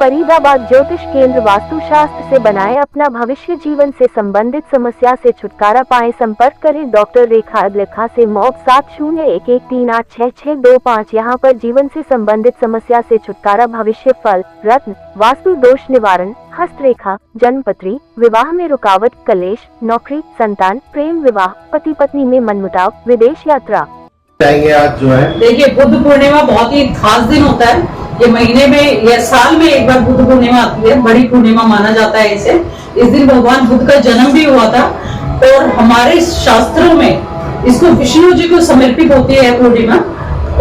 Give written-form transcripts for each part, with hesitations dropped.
फरीदाबाद ज्योतिष केंद्र वास्तुशास्त्र से बनाए अपना भविष्य। जीवन से संबंधित समस्या से छुटकारा पाएं। संपर्क करें डॉक्टर रेखा अदलेखा से मोब 7011386625। यहाँ पर जीवन से संबंधित समस्या से छुटकारा, भविष्य, फल, रत्न, वास्तु दोष निवारण, हस्तरेखा, जन्मपत्री, विवाह में रुकावट, कलेश, नौकरी, संतान, प्रेम, विवाह, पति पत्नी में मनमुटाव, विदेश यात्रा। जाएंगे आज जो है, देखिए बुद्ध पूर्णिमा बहुत ही खास दिन होता है। ये महीने में या साल में एक बार बुद्ध पूर्णिमा आती है, बड़ी पूर्णिमा माना जाता है इसे। इस दिन भगवान बुद्ध का जन्म भी हुआ था और हमारे शास्त्रों में इसको विष्णु जी को समर्पित होती है पूर्णिमा।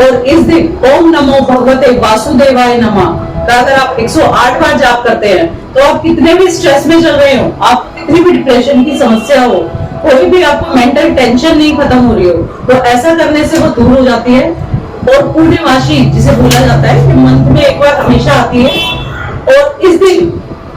और इस दिन ओम नमो भगवते वासुदेवाय नमः का अगर आप 108 बार जाप करते हैं तो आप कितने भी स्ट्रेस में चल रहे हो, आप कितनी भी डिप्रेशन की समस्या हो, कोई भी आपको मेंटल टेंशन नहीं खत्म हो रही हो, तो ऐसा करने से वो दूर हो जाती है। और पूर्णिमासी जिसे बोला जाता है कि मंथ में एक बार हमेशा आती है। और इस दिन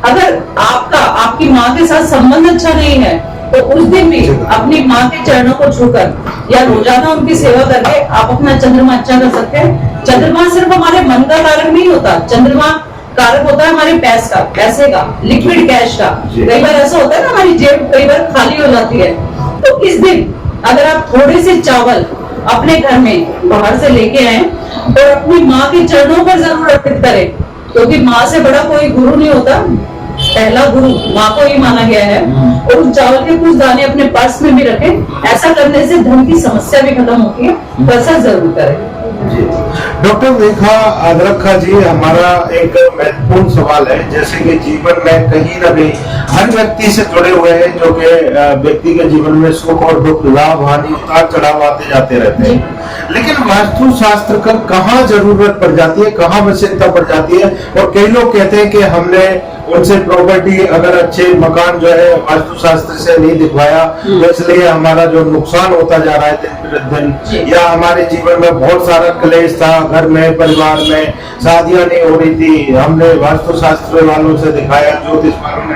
अगर आपकी माँ के साथ संबंध अच्छा नहीं है तो उस दिन भी अपनी माँ के चरणों को छूकर या रोजाना उनकी सेवा करके आप अपना चंद्रमा अच्छा कर सकते हैं। चंद्रमा सिर्फ हमारे मन का कारक नहीं होता, चंद्रमा कारक होता है हमारे पैसे का, लिक्विड कैश का। कई बार ऐसा होता है ना, हमारी जेब कई बार खाली हो जाती है। तो इस दिन अगर आप थोड़े से चावल अपने घर में बाहर से लेके आए और अपनी माँ के चरणों पर जरूर अर्पित करें, क्योंकि माँ से बड़ा कोई गुरु नहीं होता, पहला गुरु माँ को ही माना गया है। और उस चावल के कुछ दाने अपने पर्स में भी रखें। ऐसा करने से धन की समस्या भी खत्म होती है, तो ऐसा जरूर करें। डॉक्टर रेखा अदलेखा जी, हमारा एक महत्वपूर्ण सवाल है, जैसे कि जीवन में कहीं न कहीं हर व्यक्ति से जुड़े हुए हैं, जो कि व्यक्ति के जीवन में सुख और दुख, लाभ हानि, उतार चढ़ाव आते जाते रहते हैं, लेकिन वास्तु शास्त्र का कहाँ जरूरत पड़ जाती है, कहाँ आवश्यकता पड़ जाती है। और कई लोग कहते हैं कि हमने उनसे प्रॉपर्टी अगर अच्छे मकान जो है वास्तु शास्त्र से नहीं दिखवाया तो इसलिए हमारा जो नुकसान होता जा रहा है दिन प्रतिदिन, या हमारे जीवन में बहुत सारा क्लेश था, घर में, परिवार में शादियां नहीं हो रही थी, हमने वास्तु शास्त्र वालों से दिखाया, ज्योतिष वालों ने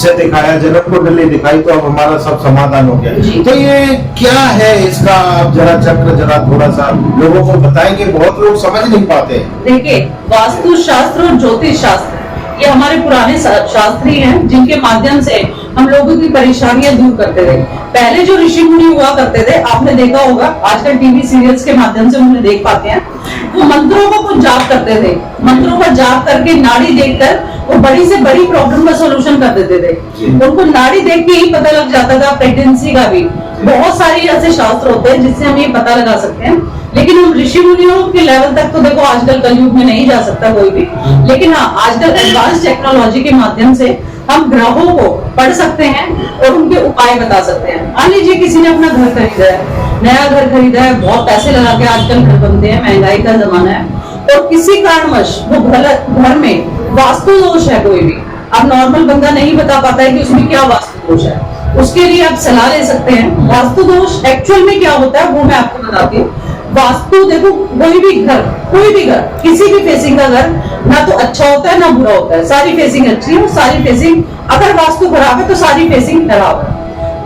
से दिखाया, जन्म कुंडली दिखाई, तो अब हमारा सब समाधान हो गया। तो ये क्या है इसका, आप जरा चक्र जरा थोड़ा सा लोगों को बताएंगे, बहुत लोग समझ नहीं पाते। देखिए, वास्तु शास्त्र और ज्योतिष शास्त्र ये हमारे पुराने शास्त्री हैं, जिनके माध्यम से हम लोगों की परेशानियां दूर करते थे। पहले जो ऋषि मुनि हुआ करते थे, आपने देखा होगा, आजकल टीवी सीरियल्स के माध्यम से उन्हें देख पाते हैं, वो मंत्रों को कुछ जाप करते थे। मंत्रों का जाप करके नाड़ी देखकर वो बड़ी से बड़ी प्रॉब्लम का सोल्यूशन कर देते थे। उनको नाड़ी देख के ही पता लग जाता था, प्रेगनेंसी का भी। बहुत सारे ऐसे शास्त्र होते हैं जिससे हम ये पता लगा सकते हैं, लेकिन हम ऋषि मुनियों के लेवल तक तो देखो आजकल कलयुग में नहीं जा सकता कोई भी। लेकिन हाँ, आजकल एडवांस टेक्नोलॉजी के माध्यम से हम ग्रहों को पढ़ सकते हैं और उनके उपाय बता सकते हैं। मान लीजिए किसी ने अपना घर खरीदा है, नया घर खरीदा है, बहुत पैसे लगा के आजकल घर बनते हैं, महंगाई का जमाना है, और किसी कारणवश वो घर में वास्तु दोष है कोई भी, अब नॉर्मल बंदा नहीं बता पाता है कि उसमें क्या वास्तु दोष है, उसके लिए आप सलाह ले सकते हैं। वास्तु दोष एक्चुअल में क्या होता है वो मैं आपको बताती हूँ। वास्तु देखो, कोई भी घर, किसी भी फेसिंग का घर ना तो अच्छा होता है ना बुरा होता है, सारी फेसिंग अच्छी है और सारी फेसिंग, अगर वास्तु खराब है तो सारी फेसिंग खराब है।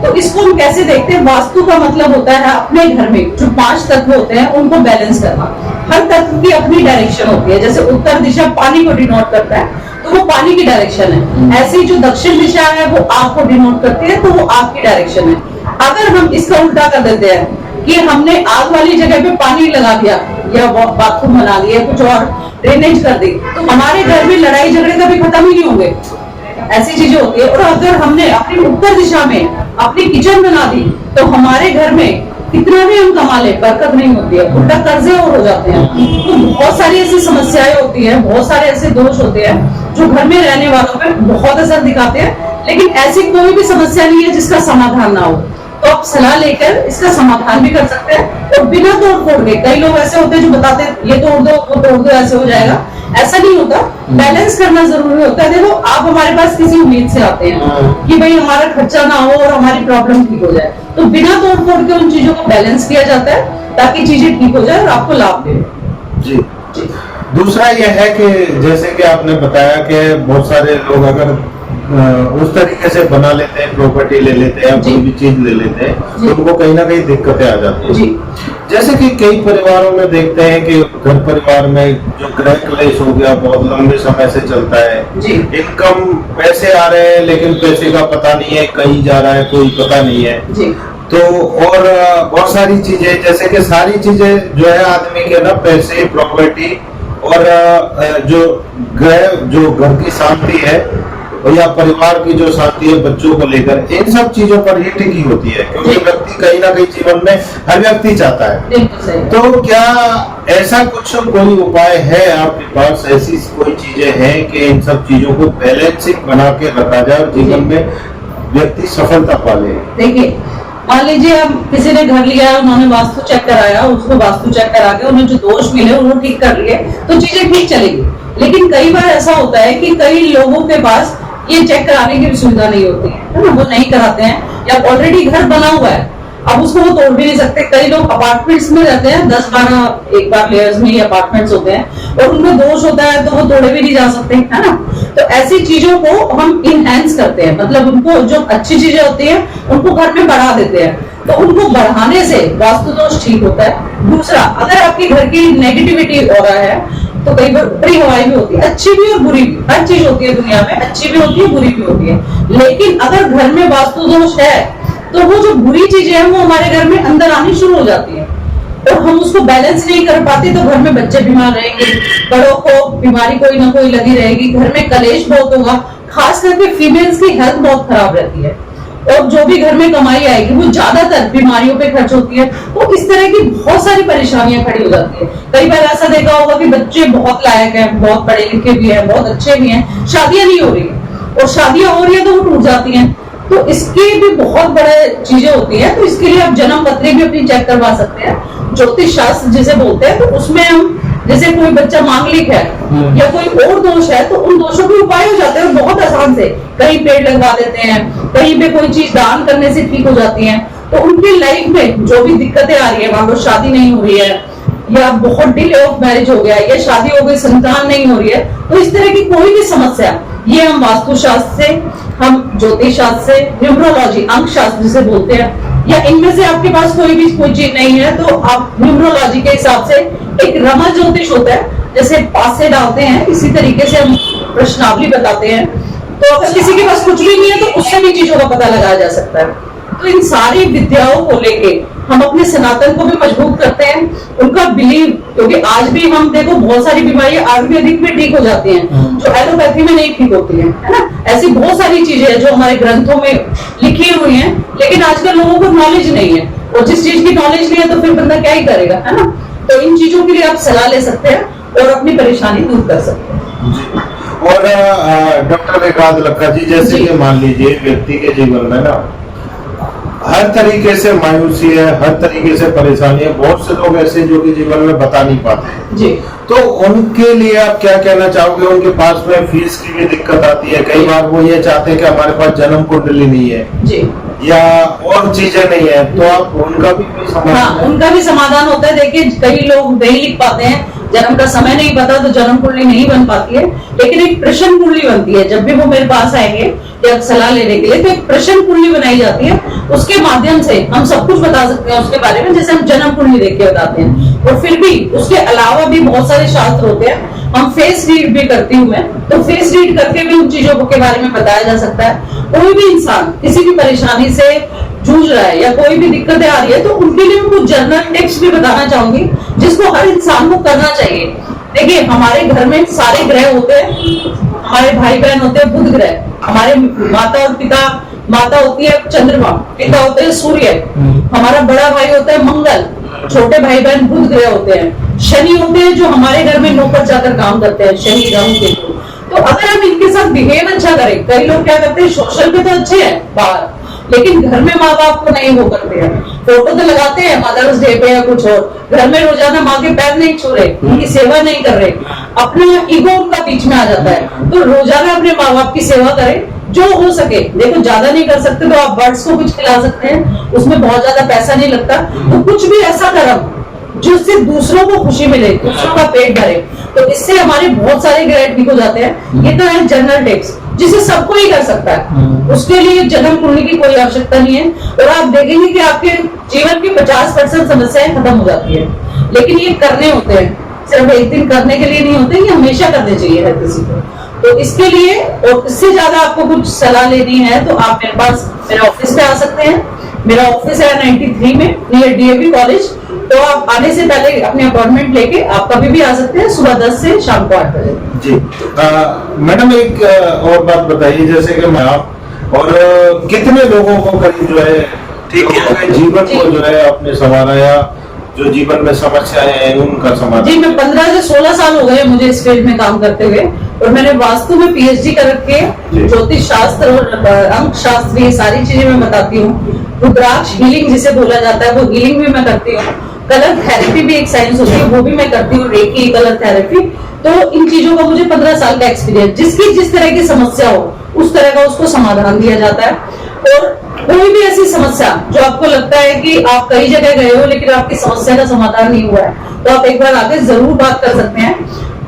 तो इसको हम कैसे देखते हैं? वास्तु का मतलब होता है अपने घर में जो 5 तत्व होते हैं उनको बैलेंस करना। हर तत्व की अपनी डायरेक्शन होती है। जैसे उत्तर दिशा पानी को डिनोट करता है तो वो पानी की डायरेक्शन है, ऐसे ही जो दक्षिण दिशा है वो आग को डिनोट करती है तो वो आग की डायरेक्शन है। अगर हम इसका उल्टा कर देते हैं कि हमने आग वाली जगह पे पानी लगा दिया या बाथरूम बना दिया, कुछ और ड्रेनेज कर दी, तो हमारे घर में लड़ाई झगड़े कभी खत्म ही नहीं होंगे। ऐसी चीजें होती है। और अगर हमने अपनी उत्तर दिशा में अपनी किचन बना दी तो हमारे घर में कितना भी हम कमा ले, बरकत नहीं होती है, उल्टा कर्जे और हो जाते हैं। तो बहुत सारी ऐसी समस्याएं होती है, बहुत सारे ऐसे दोष होते हैं जो घर में रहने वालों पे बहुत असर दिखाते हैं। लेकिन ऐसी कोई भी समस्या नहीं है जिसका समाधान ना हो, तो आप सलाह लेकर इसका समाधान भी कर सकते हैं। और बिना तोड़ फोड़ के, कई लोग ऐसे होते हैं जो बताते हैं ये तोड़ दो वो तोड़ दो, ऐसे हो जाएगा, ऐसा नहीं होता। बैलेंस करना जरूरी होता है। देखो, आप हमारे पास किसी उम्मीद से आते हैं कि भाई हमारा खर्चा ना हो और हमारी प्रॉब्लम ठीक हो जाए, तो बिना तोड़ फोड़ के उन चीजों को बैलेंस किया जाता है ताकि चीजें ठीक हो जाए और आपको लाभ दे। जी। दूसरा यह है कि जैसे कि आपने बताया कि बहुत सारे लोग अगर उस तरीके से बना लेते हैं, प्रॉपर्टी ले लेते हैं, कोई भी चीज ले लेते हैं, तो उनको कहीं ना कहीं दिक्कतें आ जाती हैं। जी। जैसे कि कई परिवारों में देखते हैं कि घर परिवार में जो गृह क्लेश हो गया बहुत लंबे समय से चलता है। जी। इनकम पैसे आ रहे हैं लेकिन पैसे का पता नहीं है, कहीं जा रहा है कोई पता नहीं है। जी। तो और बहुत सारी चीजें, जैसे कि सारी चीजें जो है आदमी के ना, पैसे, प्रॉपर्टी और जो घर की शांति है या परिवार की जो शांति है बच्चों को लेकर, इन सब चीजों पर ही टिकी होती है, क्योंकि व्यक्ति कहीं ना कहीं जीवन में हर व्यक्ति चाहता है। तो क्या ऐसा कुछ कोई उपाय है आपके पास, ऐसी कोई चीजें हैं कि इन सब चीजों को बैलेंसिंग बना के रखा जाए और जीवन में व्यक्ति सफलता पा ले? देखिए, मान लीजिए अब किसी ने घर लिया, उन्होंने वास्तु चेक कराया, उसको वास्तु चेक करा के उन्हें जो दोष मिले वो ठीक कर लिए, तो चीजें ठीक चलेगी। लेकिन कई बार ऐसा होता है कि कई लोगों के पास ये चेक कराने की भी सुविधा नहीं होती है ना, वो नहीं कराते हैं, या ऑलरेडी घर बना हुआ है, अब उसको वो तोड़ भी नहीं सकते। कई लोग अपार्टमेंट्स में रहते हैं, 10-12 एक बार लेयर्स में ही अपार्टमेंट्स होते हैं, और उनमें दोष होता है तो वो तोड़े भी नहीं जा सकते, है ना। तो ऐसी चीजों को हम इनहेंस करते हैं, मतलब उनको जो अच्छी चीजें होती है उनको घर में बढ़ा देते हैं, तो उनको बढ़ाने से वास्तु दोष ठीक होता है। दूसरा, अगर आपके घर की नेगेटिविटी हो रहा है तो कई बार ऊपरी हवाई भी होती है, अच्छी भी और बुरी भी, हर चीज होती है दुनिया में, अच्छी भी होती है बुरी भी होती है। लेकिन अगर घर में वास्तु दोष है तो वो जो बुरी चीजें हैं वो हमारे घर में अंदर आनी शुरू हो जाती है, और हम उसको बैलेंस नहीं कर पाते, तो घर में बच्चे बीमार रहेंगे, बड़ों को बीमारी कोई ना कोई लगी रहेगी, घर में कलेश बहुत होगा, खास करके फीमेल्स की हेल्थ बहुत खराब रहती है, और जो भी घर में कमाई आएगी वो ज्यादातर बीमारियों पे खर्च होती है। तो इस तरह की बहुत सारी परेशानियां खड़ी हो जाती है। कई बार ऐसा देखा होगा कि बच्चे बहुत लायक हैं, बहुत पढ़े लिखे भी हैं, बहुत अच्छे भी हैं, शादियां नहीं हो रही है, और शादियां हो रही है तो वो टूट जाती हैं। तो इसकी भी बहुत बड़े चीजें होती हैं। तो इसके लिए आप जन्म पत्री भी अपनी चेक करवा सकते हैं। ज्योतिष शास्त्र जिसे बोलते हैं, तो उसमें हम, जैसे कोई बच्चा मांगलिक है या कोई और दोष है, तो उन दोषों के उपाय हो जाते हैं बहुत आसान से। कहीं पेड़ लगवा देते हैं, कहीं पे कोई चीज दान करने से ठीक हो जाती है। तो उनकी लाइफ में जो भी दिक्कतें आ रही है, मान लो शादी नहीं हो रही है, या बहुत डिले ऑफ मैरिज हो गया, या शादी हो गई संतान नहीं हो रही है, तो इस तरह की कोई भी समस्या, ये हम वास्तु शास्त्र से, हम ज्योतिष शास्त्र से, न्यूमरोलॉजी अंक शास्त्र जिसे बोलते हैं, या इनमें से आपके पास कोई चीज नहीं है तो आप न्यूमरोलॉजी के हिसाब से, एक रमा ज्योतिष होता है, जैसे पासे डालते हैं, इसी तरीके से हम प्रश्नावली बताते हैं। तो अगर किसी के पास कुछ भी नहीं है तो उससे भी चीजों का पता लगाया जा सकता है। तो इन सारी विद्याओं को लेके हम अपने सनातन को भी मजबूत करते हैं, उनका बिलीव, क्योंकि आज भी हम देखो बहुत सारी बीमारियां आयुर्वेदिक में ठीक हो जाती हैं जो एलोपैथी में नहीं ठीक होती है ना। ऐसी बहुत सारी चीजें हैं जो हमारे ग्रंथों में लिखी हुई हैं, लेकिन आजकल लोगों को नॉलेज नहीं है, और जिस चीज की नॉलेज नहीं है तो फिर बंदा क्या ही करेगा, है ना। तो इन चीजों के लिए आप सलाह ले सकते हैं और अपनी परेशानी दूर कर सकते हैं। और डॉक्टर एकाद लक्का जी, जैसे कि मान लीजिए व्यक्ति के जीवन में ना हर तरीके से मायूसी है, हर तरीके से परेशानी है, बहुत से लोग ऐसे जो कि जीवन में बता नहीं पाते जी। तो उनके लिए आप क्या कहना चाहोगे? उनके पास में फीस की भी दिक्कत आती है, कई बार वो ये चाहते हैं कि हमारे पास जन्म कुंडली नहीं है जी, या और चीजें नहीं है, तो आप उनका भी कोई समाधान? हाँ, उनका भी समाधान होता है। देखिए, कई लोग नहीं लिख पाते हैं, जन्म का समय नहीं पता तो जन्म कुंडली नहीं बन पाती है, लेकिन एक प्रश्न कुंडली बनती है। जब भी वो मेरे पास आएंगे या सलाह लेने के लिए, तो एक प्रश्न कुंडली बनाई जाती है, उसके माध्यम से हम सब कुछ बता सकते हैं उसके बारे में, जैसे हम जन्म कुंडली देख के बताते हैं। और फिर भी उसके अलावा भी बहुत सारे शास्त्र होते हैं, हम फेस रीड भी करती हूँ मैं, तो फेस रीड करके भी उन चीजों के बारे में बताया जा सकता है। कोई भी इंसान किसी भी परेशानी से जूझ रहा है या कोई भी दिक्कतें आ रही है, तो उनके लिए मैं कुछ जनरल टिप्स भी बताना चाहूंगी जिसको हर इंसान को करना चाहिए। देखिए, हमारे घर में सारे ग्रह होते हैं, हमारे भाई बहन होते हैं बुध ग्रह, हमारे माता और पिता, माता होती है चंद्रमा, पिता होते हैं सूर्य, हमारा बड़ा भाई होता है मंगल, छोटे भाई बहन बुध ग्रह होते हैं, शनि होते हैं जो हमारे घर में नौकर जाकर काम करते हैं, शनि राहु केतु। तो अगर हम इनके साथ बिहेव अच्छा करें, कई लोग क्या करते हैं सोशल पे तो अच्छे हैं बाहर, लेकिन घर में माँ बाप को नहीं वो करते हैं, फोटो तो लगाते हैं मदर्स डे पे या कुछ और, घर में रोजाना माँ के पैर नहीं छू रहे, उनकी सेवा नहीं कर रहे, अपना ईगो उनका बीच में आ जाता है। तो रोजाना अपने माँ बाप की सेवा करें जो हो सके। देखो, ज्यादा नहीं कर सकते तो आप बर्ड्स को कुछ खिला सकते हैं, उसमें बहुत ज्यादा पैसा नहीं लगता। तो कुछ भी ऐसा कर्म जिससे दूसरों को खुशी मिले, दूसरों का पेट भरे, तो इससे हमारे बहुत सारे ग्रेड ठीक हो जाते हैं। ये तो है जनरल टिप्स जिसे सबको ही कर सकता है, उसके लिए जन्म कुंडली की कोई आवश्यकता नहीं है। और आप देखेंगे कि आपके जीवन की 50% समस्याएं खत्म हो जाती है। लेकिन ये करने होते हैं, सिर्फ एक दिन करने के लिए नहीं होते, ये हमेशा करने चाहिए हर किसी को। तो इसके लिए और इससे ज्यादा आपको कुछ सलाह लेनी है तो आप मेरे पास मेरे ऑफिस पे आ सकते हैं। मेरा ऑफिस है 93 में नियर डीएवी कॉलेज। तो आप आने से पहले अपने अपॉइंटमेंट लेके आप कभी भी आ सकते हैं, सुबह 10 से शाम को 8 बजे। जी मैडम, एक और बात बताइए, जैसे कि मैं आप और कितने लोगों को करीब जो है ठीक है जीवन को जो है अपने संवारा या जो जीवन में समस्याएं हैं उनका समाधान? जी, मैं 15 से 16 साल हो गए मुझे इस फील्ड में काम करते हुए, और मैंने वास्तु में पीएचडी कर रखी है। ज्योतिष शास्त्र और अंक शास्त्र, ये सारी चीजें मैं बताती हूँ। रुद्राक्ष हीलिंग जिसे बोला जाता है, वो हीलिंग भी मैं करती हूँ। कलर थेरेपी भी एक साइंस होती है, वो भी मैं करती हूँ, रेकी कलर थेरेपी। तो इन चीजों का मुझे 15 साल का एक्सपीरियंस, जिसकी जिस तरह की समस्या हो उस तरह का उसको समाधान दिया जाता है। और कोई भी ऐसी समस्या जो आपको लगता है कि आप कई जगह गए हो लेकिन आपकी समस्या का समाधान नहीं हुआ है, तो आप एक बार आके जरूर बात कर सकते हैं।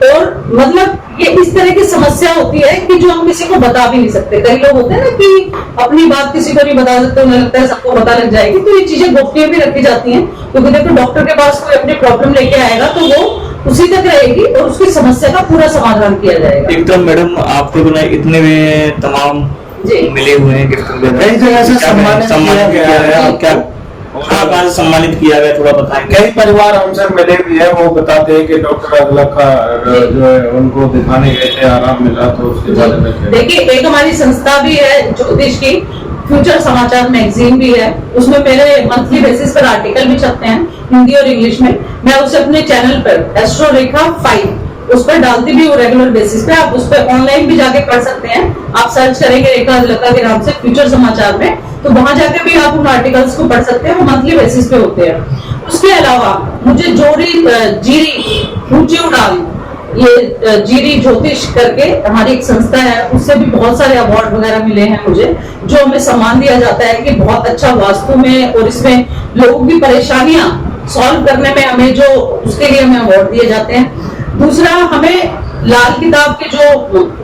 और मतलब ये इस तरह की समस्या होती है कि जो हम किसी को बता भी नहीं सकते। कई लोग होते हैं ना कि अपनी बात किसी को नहीं बता सकते, उन्हें लगता है सबको पता लग जाएगी। तो ये चीजें गोपनीय भी रखी जाती हैं, क्योंकि देखो डॉक्टर के पास कोई अपनी प्रॉब्लम लेके आएगा तो वो उसी तक रहेगी और उसकी समस्या का पूरा समाधान किया जाएगा। एकदम मैडम, आपके बिना इतने में तमाम मिले हुए हैं गिफ्ट कई जगह से सम्मानित किया गया है। आप क्या कहाँ से सम्मानित किया गया, थोड़ा बताएंगे? कई परिवार हमसे मिले भी है, वो बताते हैं कि डॉक्टर अगला का जो है उनको दिखाने गए थे, आराम मिला, तो उसके बारे में देखिए, एक हमारी संस्था भी है ज्योतिष की, फ्यूचर समाचार मैगजीन भी है। उसमें मेरे मंथली बेसिस पर आर्टिकल भी छपते हैं हिंदी और इंग्लिश में। मैं उसे अपने चैनल पर एस्ट्रो रेखा 5 उस पर डालती भी हूँ रेगुलर बेसिस पे। आप उस पर ऑनलाइन भी जाके पढ़ सकते हैं। आप सर्च करेंगे रेखा लता के नाम से फ्यूचर समाचार में, तो वहां जाके भी आप उन आर्टिकल्स को पढ़ सकते हैं, वो मंथली बेसिस पे होते हैं। उसके अलावा मुझे जीरी ऊंची उड़ान, ये जीरी ज्योतिष करके हमारी एक संस्था है, उससे भी बहुत सारे अवार्ड वगैरह मिले हैं मुझे, जो हमें सम्मान दिया जाता है कि बहुत अच्छा वास्तु में और इसमें लोगों की परेशानियां सॉल्व करने में हमें जो उसके लिए हमें अवार्ड दिए जाते हैं। दूसरा, हमें लाल किताब के जो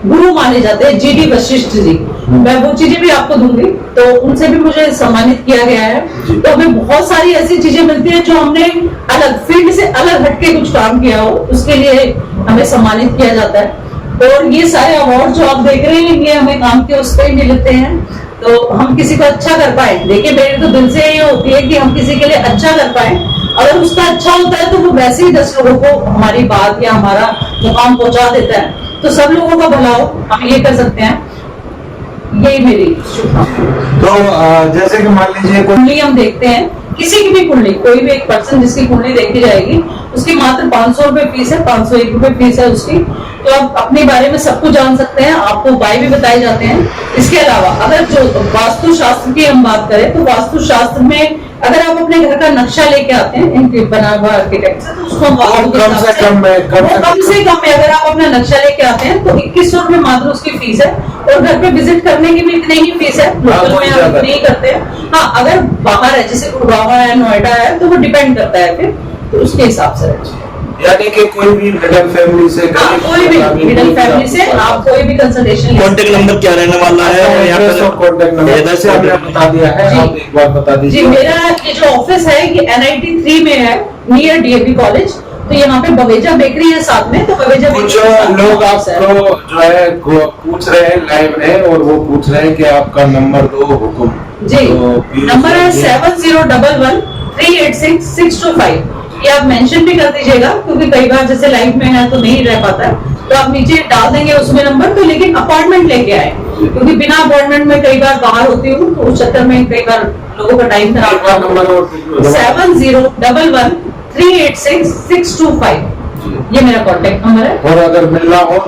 गुरु माने जाते हैं जीडी वशिष्ठ जी, मैं वो चीजें भी आपको दूंगी, तो उनसे भी मुझे सम्मानित किया गया है। तो हमें बहुत सारी ऐसी चीजें मिलती हैं जो हमने अलग फील्ड से अलग हटके कुछ काम किया हो, उसके लिए हमें सम्मानित किया जाता है। और ये सारे अवार्ड जो आप देख रहे हैं, ये हमें काम के उस पर मिलते हैं, तो हम किसी को अच्छा कर पाए। देखिए, मेरी तो दिल से ये होती है कि हम किसी के लिए अच्छा कर पाए। अगर उसका अच्छा होता है तो वो वैसे ही 10 लोगों को हमारी बात या हमारा मुकाम पहुंचा देता है। तो सब लोगों का भला हो, हम ये कर सकते हैं। यही मेरी शुभकामना। तो जैसे कि मान लीजिए कुंडली हम देखते हैं, किसी की भी कुंडली, कोई भी एक पर्सन जिसकी कुंडली देखी जाएगी, उसकी मात्र 500 रुपए फीस है, 501 रुपए फीस है उसकी। तो आप अपने बारे में सब कुछ जान सकते हैं, आपको उपाय भी बताए जाते हैं। इसके अलावा अगर जो वास्तु शास्त्र की हम बात करें, तो वास्तु शास्त्र में अगर आप अपने घर का नक्शा लेके आते हैं इनके बना हुआ आर्किटेक्ट से, तो उसको हम कम से कम में अगर आप अपना नक्शा लेके आते हैं तो 2100 रुपए मात्र उसकी फीस है। और घर पे विजिट करने की भी इतनी ही फीस है, लोकल में हम इतनी ही करते हैं। हाँ, अगर बाहर है, जैसे गुड़गांव है, नोएडा है, तो वो डिपेंड करता है फिर, तो उसके हिसाब से यानी कि कोई भी मिडिल फैमिली से, कोई भी मिडिल फैमिली से आप कोई भी कंसल्टेशन, कॉन्टेक्ट नंबर क्या रहने वाला है? कॉन्टेक्ट नंबर जैसे आपने बता दिया है, आप एक बार बता दीजिए। जी, मेरा ये जो ऑफिस है ये NIT3 में है, नियर डीएवी कॉलेज। तो यहाँ पे बवेजा बेकरी है साथ में, तो बवेजा कुछ लोग आपको जो है पूछ रहे हैं लाइव में, और वो पूछ रहे हैं कि आपका नंबर दो हुकुम। जी, नंबर है 7011 386 625। ये आप मेंशन भी कर दीजिएगा, क्योंकि कई बार जैसे लाइव में है तो नहीं रह पाता है, तो आप नीचे डाल देंगे उसमें नंबर। तो लेकिन अपॉइंटमेंट लेके आए, क्योंकि बिना अपॉइंटमेंट में कई बार बाहर होती हूँ, तो उस चक्कर में कई बार लोगों का टाइम खराब होता है। 7011 386 625 ये मेरा कॉन्टेक्ट नंबर है। और अगर मिलना हो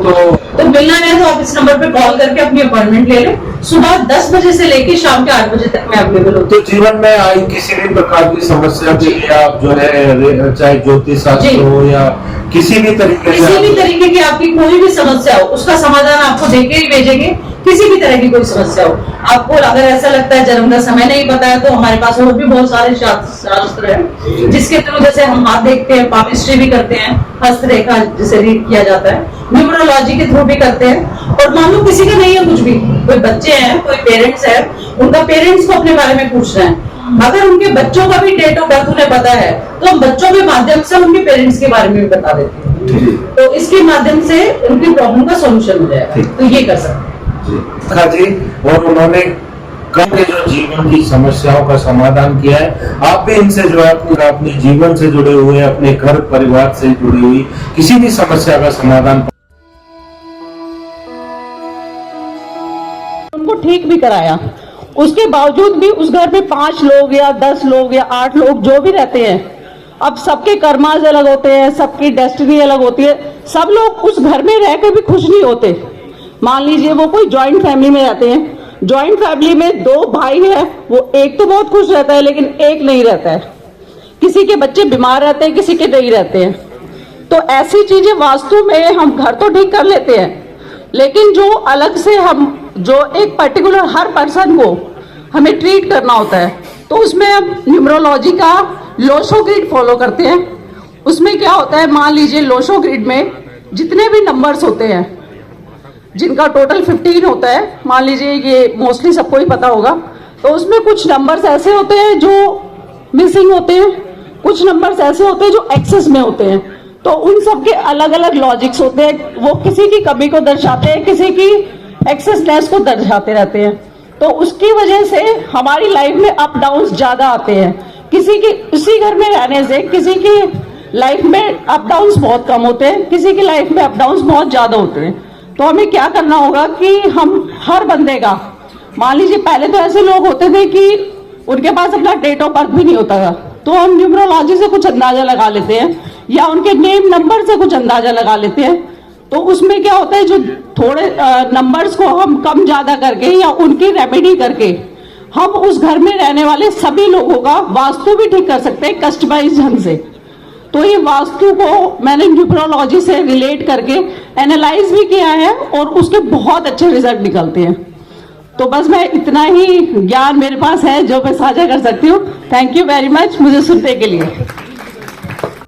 तो मिलना है तो आप इस नंबर पे कॉल करके अपनी अपॉइंटमेंट ले लें। सुबह 10 बजे से लेके शाम के 8 बजे तक मैं अवेलेबल हूँ। तो जीवन में आई किसी भी प्रकार की समस्या के लिए आप जो है, चाहे ज्योतिष शास्त्र हो या किसी भी तरीके की आपकी आपकी कोई भी समस्या हो, उसका समाधान आपको देके ही भेजेंगे। किसी भी तरह की कोई समस्या हो, आपको अगर ऐसा लगता है जन्म का समय नहीं पता है, तो हमारे पास और भी बहुत सारे शास्त्र हैं जिसके थ्रू, जैसे हम हाथ देखते हैं, पापिस्ट्री भी करते हैं, हस्तरेखा जिसे रीड किया जाता है, न्यूमरोलॉजी के थ्रू भी करते हैं। और मान लो किसी का नहीं है कुछ भी, कोई बच्चे हैं, कोई पेरेंट्स है, उनका पेरेंट्स को अपने बारे में पूछना है, अगर उनके बच्चों का भी डेट ऑफ बर्थ उन्हें पता है तो हम बच्चों के माध्यम से उनके पेरेंट्स के बारे में भी बता देते हैं, तो इसके माध्यम से उनकी प्रॉब्लम का सॉल्यूशन हो जाएगा। तो ये कर सकते हैं जी। और उन्होंने कब के जो जीवन की समस्याओं का समाधान किया है, आप भी इनसे जो है अपने जीवन से जुड़े हुए, अपने घर परिवार से जुड़ी हुई किसी भी समस्या का समाधान उनको ठीक भी कराया, उसके बावजूद भी उस घर में 5 लोग या 10 लोग या 8 लोग जो भी रहते हैं, अब सबके कर्माज अलग होते हैं, सबकी डेस्टिनी अलग होती है, सब लोग उस घर में रह के भी खुश नहीं होते। मान लीजिए वो कोई जॉइंट फैमिली में रहते हैं, जॉइंट फैमिली में 2 भाई है, वो एक तो बहुत खुश रहता है लेकिन एक नहीं रहता है, किसी के बच्चे बीमार रहते हैं, किसी के नहीं रहते हैं। तो ऐसी चीजें वास्तु में हम घर तो ठीक कर लेते हैं, लेकिन जो अलग से हम जो एक पर्टिकुलर हर पर्सन को हमें ट्रीट करना होता है, तो उसमें हम न्यूमरोलॉजी का लोशो ग्रिड फॉलो करते हैं। उसमें क्या होता है, मान लीजिए लोशो ग्रिड में जितने भी नंबर्स होते हैं, जिनका टोटल 15 होता है, मान लीजिए ये मोस्टली सबको ही पता होगा, तो उसमें कुछ नंबर्स ऐसे होते हैं जो मिसिंग होते हैं, कुछ नंबर्स ऐसे होते हैं जो एक्सेस में होते हैं, तो उन सब के अलग अलग लॉजिक्स होते हैं, वो किसी की कमी को दर्शाते हैं, किसी की एक्सेसनेस को दर्शाते रहते हैं। तो उसकी वजह से हमारी लाइफ में अप डाउन ज्यादा आते हैं, किसी की उसी घर में रहने से किसी की लाइफ में अप डाउन बहुत कम होते हैं, किसी की लाइफ में अप डाउन बहुत ज्यादा होते हैं। तो हमें क्या करना होगा कि हम हर बंदे का, मान लीजिए पहले तो ऐसे लोग होते थे कि उनके पास अपना डेट ऑफ बर्थ भी नहीं होता था, तो हम न्यूमरोलॉजी से कुछ अंदाजा लगा लेते हैं या उनके नेम नंबर से कुछ अंदाजा लगा लेते हैं। तो उसमें क्या होता है, जो थोड़े नंबर्स को हम कम ज्यादा करके या उनकी रेमेडी करके हम उस घर में रहने वाले सभी लोगों का वास्तु भी ठीक कर सकते हैं कस्टमाइज ढंग से। तो ये वास्तु को मैंने न्यूमरोलॉजी से रिलेट करके एनालाइज भी किया है और उसके बहुत अच्छे रिजल्ट निकलते हैं। तो बस मैं इतना ही ज्ञान मेरे पास है जो मैं साझा कर सकती हूँ। थैंक यू वेरी मच मुझे सुनने के लिए।